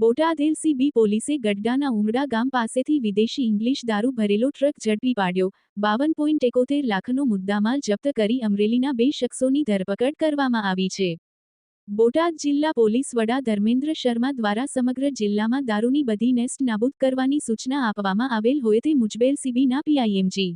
Botad LCB પોલીસે ગઢડાના ઉમરડા ગામ પાસેથી વિદેશી ઇંગ્લિશ દારૂ ભરેલો ટ્રક ઝડપી પાડ્યો. 52.71 લાખનો મુદ્દામાલ જપ્ત કરી અમરેલીના 2 શખ્સોની ધરપકડ કરવામાં આવી છે. બોટાદ જિલ્લા પોલીસ વડા ધર્મેન્દ્ર શર્મા દ્વારા સમગ્ર જિલ્લામાં દારૂની બધી નેસ્ટ નાબૂદ કરવાની સૂચના આપવામાં આવેલ હોય તે મુજબ એલસીબીના પીઆઈએમજી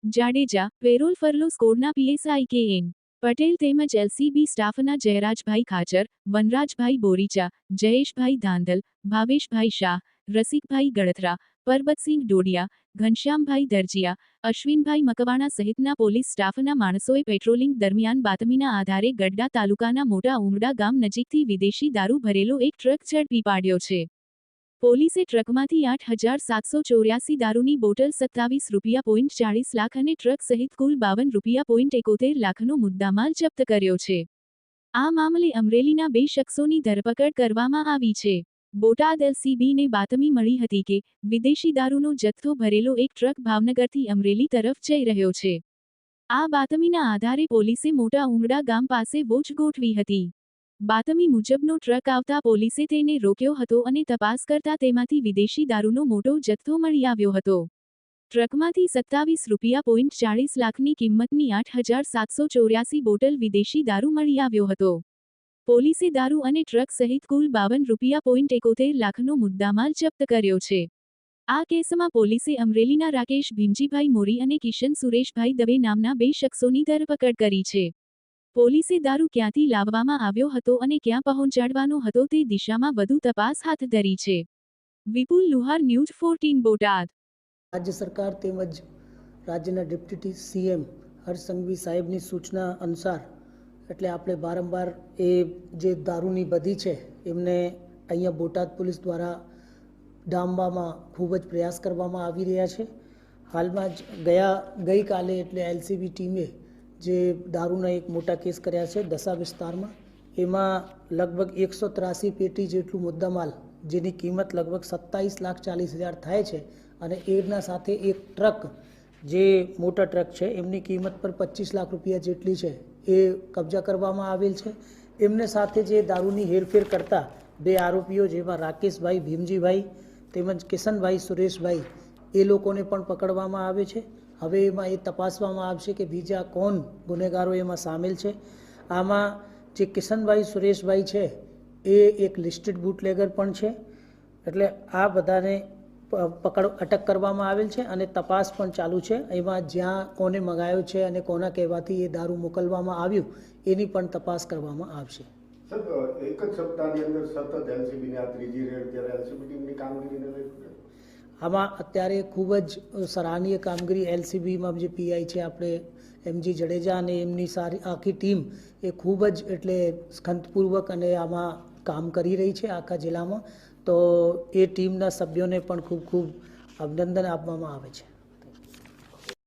જાડેજા, પેરોલ ફરલો સ્કોડના પીએસઆઈ કે.એન. પટેલ તેમજ એલસીબી સ્ટાફના જયરાજભાઈ ખાચર, વનરાજભાઈ બોરીચા, જયેશભાઈ ધાંધલ, ભાવેશભાઈ શાહ, રસિકભાઈ ગળથરા, પરબતસિંહ ડોડિયા, ઘનશ્યામભાઈ દરજીયા, અશ્વિનભાઈ મકવાણા સહિતના પોલીસ સ્ટાફના માણસોએ પેટ્રોલિંગ દરમિયાન બાતમીના આધારે ગઢડા તાલુકાના મોટા ઉમરડા ગામ નજીકથી વિદેશી દારૂ ભરેલો એક ટ્રક ઝડપી પાડ્યો છે. પોલીસે ટ્રકમાંથી 8,784 દારૂની બોટલ 27.40 લાખ અને ટ્રક સહિત કુલ 52.71 લાખનો મુદ્દામાલ જપ્ત કર્યો છે. આ મામલે અમરેલીના 2 શખ્સોની ધરપકડ કરવામાં આવી છે. બોટાદ એલસીબીને બાતમી મળી હતી કે વિદેશી દારૂનો જથ્થો ભરેલો એક ટ્રક ભાવનગરથી અમરેલી તરફ જઈ રહ્યો છે. આ બાતમીના આધારે પોલીસે મોટા ઉમરડા ગામ પાસે વોચ ગોઠવી હતી. બાતમી મુજબનો ટ્રક આવતા પોલીસે તેને રોક્યો હતો અને તપાસ કરતા તેમાંથી વિદેશી દારૂનો મોટો જથ્થો મળી આવ્યો હતો. ટ્રકમાંથી 27.40 લાખની કિંમતની 8,784 બોટલ વિદેશી દારૂ મળી આવ્યો હતો. પોલીસે દારૂ અને ટ્રક સહિત કુલ 52.71 લાખનો મુદ્દામાલ જપ્ત કર્યો છે. આ કેસમાં પોલીસે અમરેલીના રાકેશ ભીમજીભાઈ મોરી અને કિશન સુરેશભાઈ દવે નામના 2 શખ્સોની ધરપકડ કરી છે. પોલીસે દારૂ ક્યાંથી લાવવામાં આવ્યો હતો અને ક્યાં પહોંચાડવાનો હતો તે દિશામાં વધુ તપાસ હાથ ધરી છે. વિપુલ લુહાર, ન્યૂઝ 14 બોટાદ. રાજ્ય સરકાર તેમજ રાજ્યના ડેપ્યુટી સીએમ હર્ષ સંઘવી સાહેબની સૂચના અનુસાર એટલે આપણે વારંવાર એ જે દારૂની બધી છે એમને અહીંયા બોટાદ પોલીસ દ્વારા ડામવામાં ખૂબ જ પ્રયાસ કરવામાં આવી રહ્યા છે. હાલમાં જ ગઈકાલે એટલે એલસીબી ટીમે જે દારૂના એક મોટા કેસ કર્યા છે દસા વિસ્તારમાં, એમાં લગભગ 183 પેટી જેટલું મુદ્દામાલ જેની કિંમત લગભગ 27,40,000 થાય છે અને એના સાથે એક ટ્રક જે મોટા ટ્રક છે એમની કિંમત પર 25 લાખ રૂપિયા જેટલી છે એ કબજા કરવામાં આવેલ છે. એમને સાથે જે દારૂની હેરફેર કરતા 2 આરોપીઓ જેમાં રાકેશભાઈ ભીમજીભાઈ તેમજ કિશનભાઈ સુરેશભાઈ એ લોકોને પણ પકડવામાં આવે છે. હવે એમાં એ તપાસવામાં આવશે કે બીજા કોણ ગુનેગારો એમાં સામેલ છે. આમાં જે કિશનભાઈ સુરેશભાઈ છે એ એક લિસ્ટેડ બુટલેગર પણ છે. એટલે આ બધાને અટક કરવામાં આવેલ છે અને તપાસ પણ ચાલુ છે. એમાં જ્યાં કોને મંગાયો છે અને કોના કહેવાથી એ દારૂ મોકલવામાં આવ્યું એની પણ તપાસ કરવામાં આવશે. એક જ સપ્તાહની અંદર સતત એલસીબીની આ ત્રીજી રેડ ત્યારે એલસીબી ટીમની કામગીરીને લઈને આમાં અત્યારે ખૂબ જ સરાહનીય કામગીરી એલસીબીમાં જે પીઆઈ છે આપણે એમજી જડેજા અને એમની સારી આખી ટીમ એ ખૂબ જ એટલે સ્કંદપૂર્વક અને આમાં કામ કરી રહી છે આખા જિલ્લામાં. તો એ ટીમના સભ્યોને પણ ખૂબ ખૂબ અભિનંદન આપવામાં આવે છે.